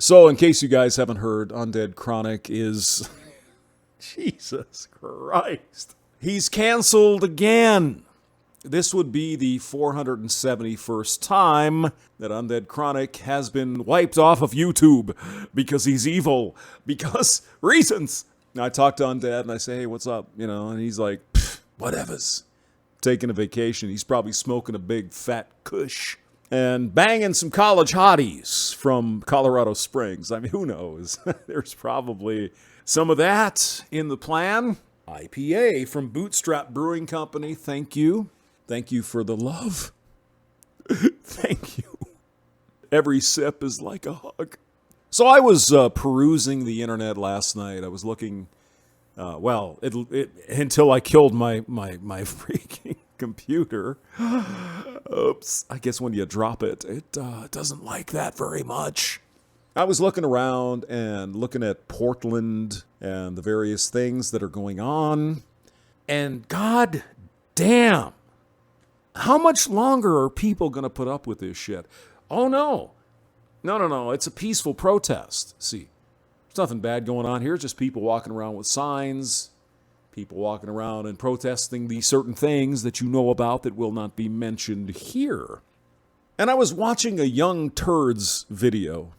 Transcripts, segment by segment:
So, in case you guys haven't heard, Undead Chronic is... Jesus Christ. He's canceled again. This would be the 471st time that Undead Chronic has been wiped off of YouTube because he's evil. Because reasons. I talk to Undead and I say, hey, what's up? You know, and he's like, whatevers. Taking a vacation. He's probably smoking a big fat kush and banging some college hotties from Colorado Springs. I mean, who knows? There's probably some of that in the plan. IPA from Bootstrap Brewing Company. Thank you. Thank you for the love. Thank you. Every sip is like a hug. So I was perusing the internet last night. I was looking, until I killed my freaking computer. Oops. I guess when you drop it, it doesn't like that very much. I was looking around and looking at Portland and the various things that are going on. And god damn, how much longer are people going to put up with this shit? Oh, no. No. It's a peaceful protest. See, there's nothing bad going on here. Just people walking around with signs. People walking around and protesting these certain things that you know about that will not be mentioned here. And I was watching a Young Turds video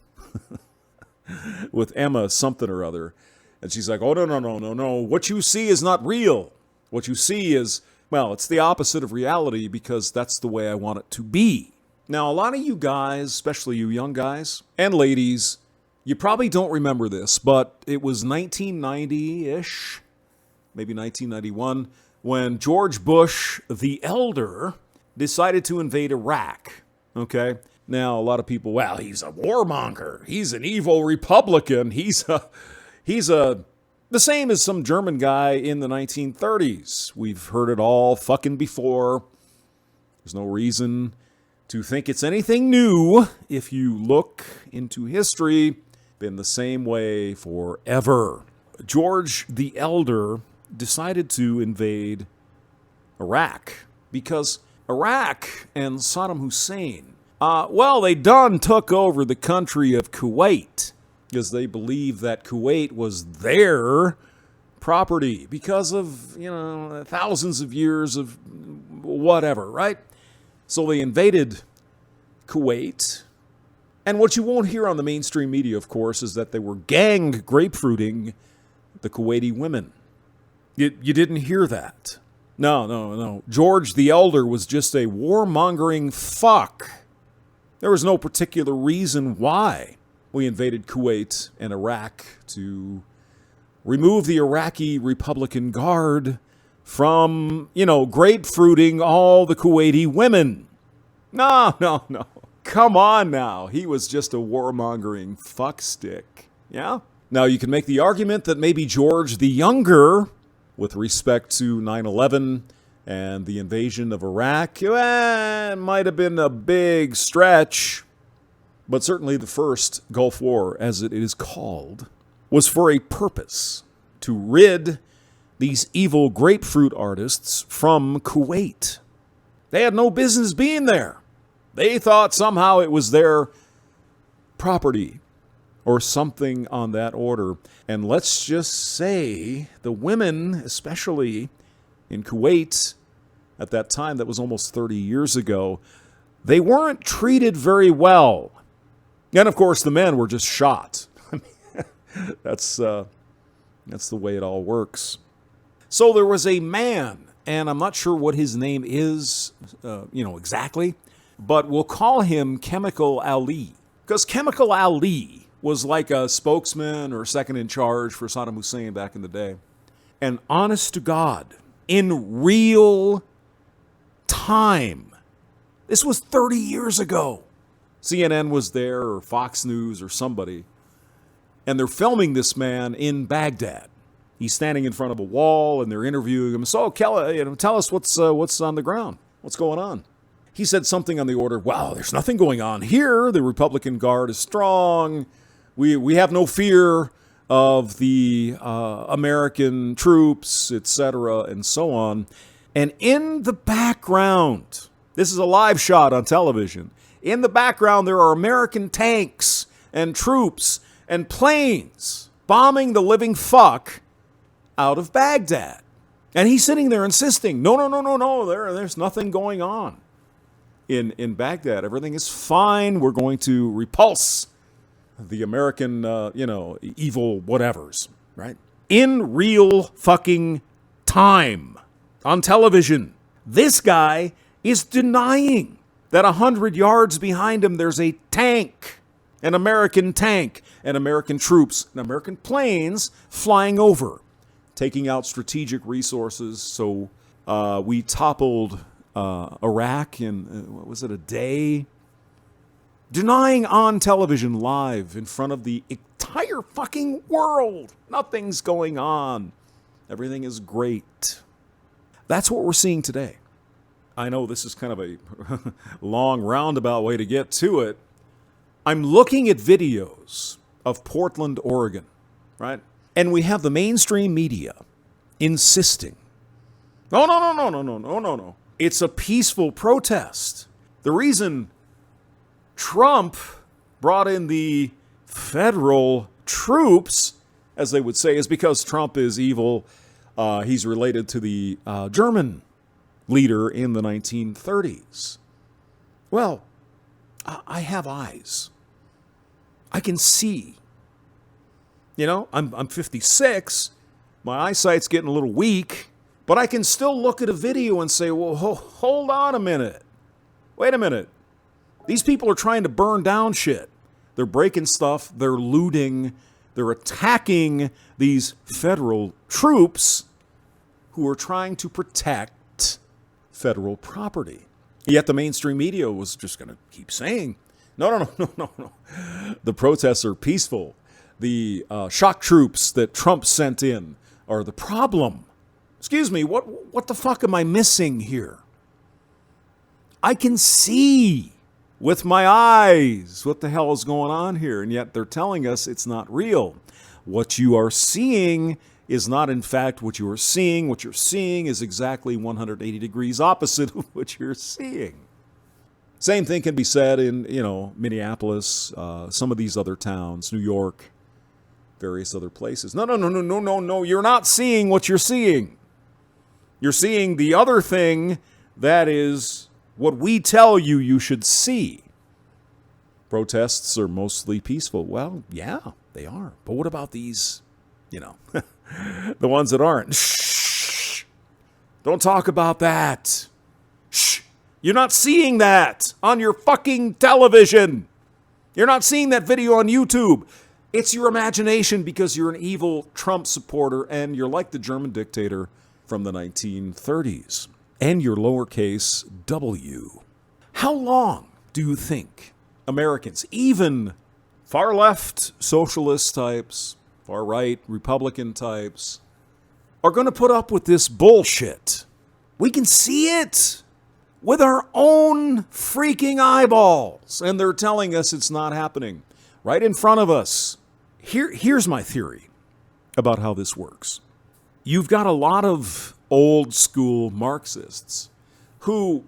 with Emma something or other. And she's like, oh, no. What you see is not real. What you see is... well, it's the opposite of reality because that's the way I want it to be. Now, a lot of you guys, especially you young guys and ladies, you probably don't remember this, but it was 1990-ish, maybe 1991, when George Bush, the Elder, decided to invade Iraq, okay? Now, a lot of people, well, he's a warmonger. He's an evil Republican. He's the same as some German guy in the 1930s. We've heard it all fucking before. There's no reason to think it's anything new if you look into history. Been the same way forever. George the Elder decided to invade Iraq because Iraq and Saddam Hussein, they done took over the country of Kuwait. Because they believe that Kuwait was their property because of, thousands of years of whatever, right? So they invaded Kuwait. And what you won't hear on the mainstream media, of course, is that they were gang grapefruiting the Kuwaiti women. You didn't hear that. No. George the Elder was just a warmongering fuck. There was no particular reason why we invaded Kuwait and Iraq to remove the Iraqi Republican Guard from, grapefruiting all the Kuwaiti women. No. Come on now. He was just a warmongering fuckstick. Yeah? Now, you can make the argument that maybe George the Younger, with respect to 9/11 and the invasion of Iraq, might have been a big stretch. But certainly the first Gulf War, as it is called, was for a purpose, to rid these evil grapefruit artists from Kuwait. They had no business being there. They thought somehow it was their property or something on that order. And let's just say the women, especially in Kuwait at that time, that was almost 30 years ago, they weren't treated very well. And, of course, the men were just shot. That's the way it all works. So there was a man, and I'm not sure what his name is, exactly, but we'll call him Chemical Ali. Because Chemical Ali was like a spokesman or second in charge for Saddam Hussein back in the day. And honest to God, in real time, this was 30 years ago. CNN was there, or Fox News, or somebody, and they're filming this man in Baghdad. He's standing in front of a wall, and they're interviewing him. So, Kelly, tell us what's on the ground. What's going on? He said something on the order, wow, there's nothing going on here. The Republican Guard is strong. We have no fear of the American troops, etc., and so on. And in the background, this is a live shot on television, in the background there are American tanks and troops and planes bombing the living fuck out of Baghdad. And he's sitting there insisting, no, there's nothing going on in Baghdad. Everything is fine. We're going to repulse the American, evil whatevers, right? In real fucking time on television, this guy is denying that 100 yards behind him there's a tank, an American tank, and American troops and American planes flying over, taking out strategic resources. So we toppled Iraq in, what was it, a day? Denying on television live in front of the entire fucking world. Nothing's going on. Everything is great. That's what we're seeing today. I know this is kind of a long roundabout way to get to it. I'm looking at videos of Portland, Oregon, right? And we have the mainstream media insisting, no. It's a peaceful protest. The reason Trump brought in the federal troops, as they would say, is because Trump is evil. He's related to the German leader in the 1930s. Well, I have eyes. I can see. You know, I'm 56. My eyesight's getting a little weak, but I can still look at a video and say, well, hold on a minute. Wait a minute. These people are trying to burn down shit. They're breaking stuff. They're looting. They're attacking these federal troops who are trying to protect federal property. Yet the mainstream media was just going to keep saying, no. The protests are peaceful. The shock troops that Trump sent in are the problem. Excuse me, what the fuck am I missing here? I can see with my eyes what the hell is going on here, and yet they're telling us it's not real. What you are seeing is not in fact what you are seeing. What you're seeing is exactly 180 degrees opposite of what you're seeing. Same thing can be said in, Minneapolis, some of these other towns, New York, various other places. No. You're not seeing what you're seeing. You're seeing the other thing that is what we tell you should see. Protests are mostly peaceful. Well, yeah, they are. But what about these, the ones that aren't? Shh. Don't talk about that. Shh. You're not seeing that on your fucking television. You're not seeing that video on YouTube. It's your imagination because you're an evil Trump supporter and you're like the German dictator from the 1930s. And your lowercase w. How long do you think Americans, even far left socialist types, far right Republican types, are going to put up with this bullshit? We can see it with our own freaking eyeballs, and they're telling us it's not happening right in front of us. Here's my theory about how this works. You've got a lot of old school Marxists who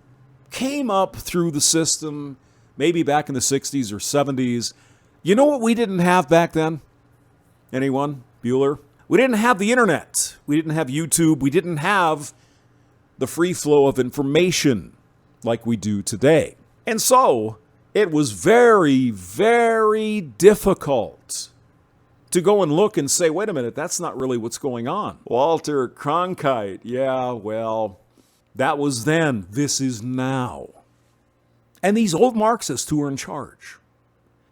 came up through the system maybe back in the 60s or 70s. You know what we didn't have back then? Anyone? Bueller? We didn't have the internet. We didn't have YouTube. We didn't have the free flow of information like we do today. And so it was very, very difficult to go and look and say, wait a minute, that's not really what's going on. Walter Cronkite, yeah, well, that was then. This is now. And these old Marxists who are in charge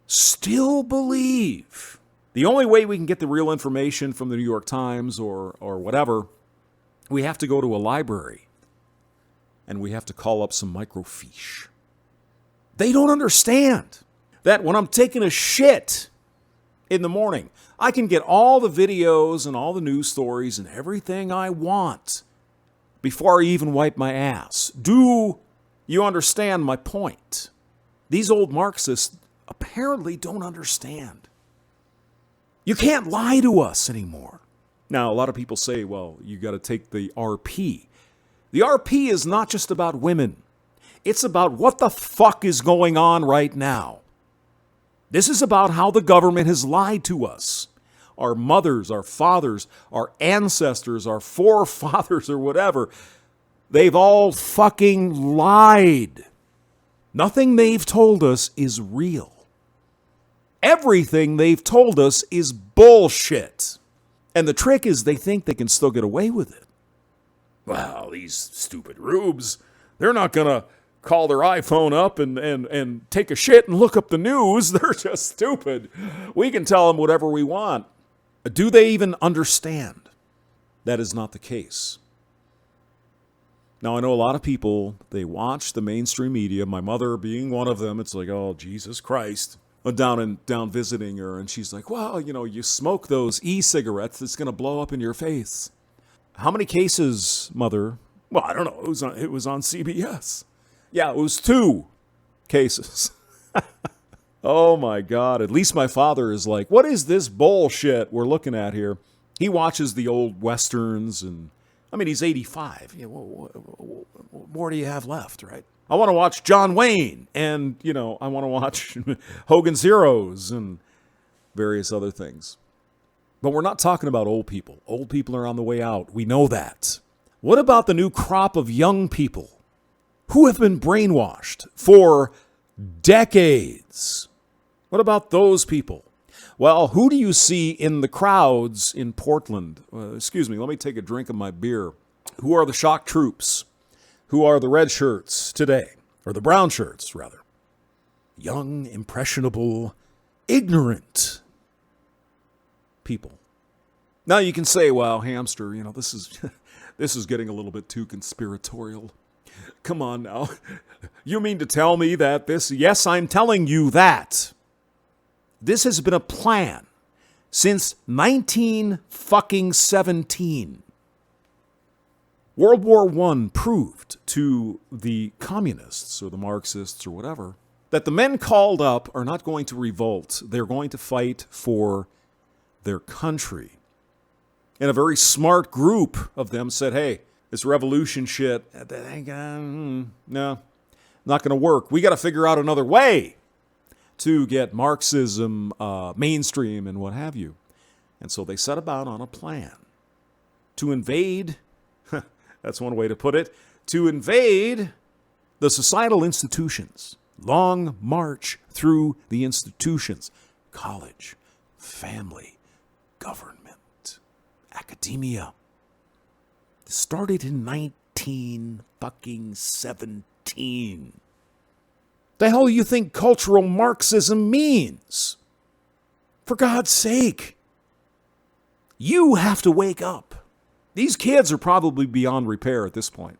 still believe the only way we can get the real information from the New York Times or whatever, we have to go to a library and we have to call up some microfiche. They don't understand that when I'm taking a shit in the morning, I can get all the videos and all the news stories and everything I want before I even wipe my ass. Do you understand my point? These old Marxists apparently don't understand. You can't lie to us anymore. Now, a lot of people say, well, you got to take the RP. The RP is not just about women. It's about what the fuck is going on right now. This is about how the government has lied to us. Our mothers, our fathers, our ancestors, our forefathers, or whatever. They've all fucking lied. Nothing they've told us is real. Everything they've told us is bullshit. And the trick is they think they can still get away with it. Well, these stupid rubes, they're not going to call their iPhone up and take a shit and look up the news. They're just stupid. We can tell them whatever we want. Do they even understand? That is not the case. Now, I know a lot of people, they watch the mainstream media, my mother being one of them. It's like, oh, Jesus Christ. I'm down visiting her, and she's like, well, you smoke those e-cigarettes, it's going to blow up in your face. How many cases, Mother? Well, I don't know. It was on CBS. Yeah, it was 2 cases. Oh, my God. At least my father is like, what is this bullshit we're looking at here? He watches the old Westerns, and, he's 85. Yeah, what more do you have left, right? I want to watch John Wayne, and, I want to watch Hogan's Heroes and various other things. But we're not talking about old people. Old people are on the way out. We know that. What about the new crop of young people who have been brainwashed for decades? What about those people? Well, who do you see in the crowds in Portland? Excuse me, let me take a drink of my beer. Who are the shock troops? Who are the red shirts today? Or the brown shirts, rather. Young, impressionable, ignorant people. Now you can say, well, Hamster, this is getting a little bit too conspiratorial. Come on now. You mean to tell me that yes, I'm telling you that. This has been a plan since 1917. World War I proved to the communists or the Marxists or whatever that the men called up are not going to revolt. They're going to fight for their country. And a very smart group of them said, hey, this revolution shit, no, not going to work. We got to figure out another way to get Marxism mainstream and what have you. And so they set about on a plan to invade, that's one way to put it, to invade the societal institutions. Long march through the institutions. College, family, government, academia. Started in 1917. The hell do you think cultural Marxism means? For God's sake. You have to wake up. These kids are probably beyond repair at this point.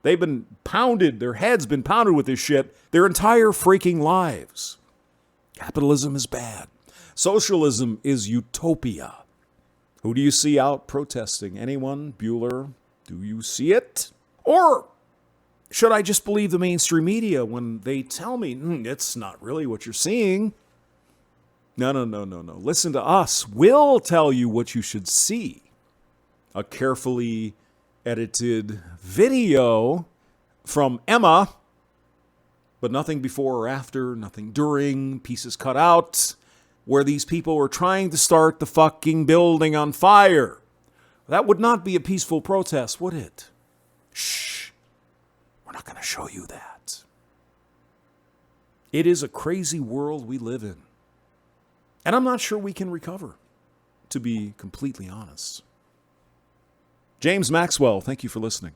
They've been pounded, their heads been pounded with this shit their entire freaking lives. Capitalism is bad. Socialism is utopia. Who do you see out protesting? Anyone? Bueller? Do you see it? Or should I just believe the mainstream media when they tell me, it's not really what you're seeing? No. Listen to us. We'll tell you what you should see. A carefully edited video from Emma, but nothing before or after, nothing during, pieces cut out, where these people were trying to start the fucking building on fire. That would not be a peaceful protest, would it? Shh. We're not going to show you that. It is a crazy world we live in. And I'm not sure we can recover, to be completely honest. James Maxwell, thank you for listening.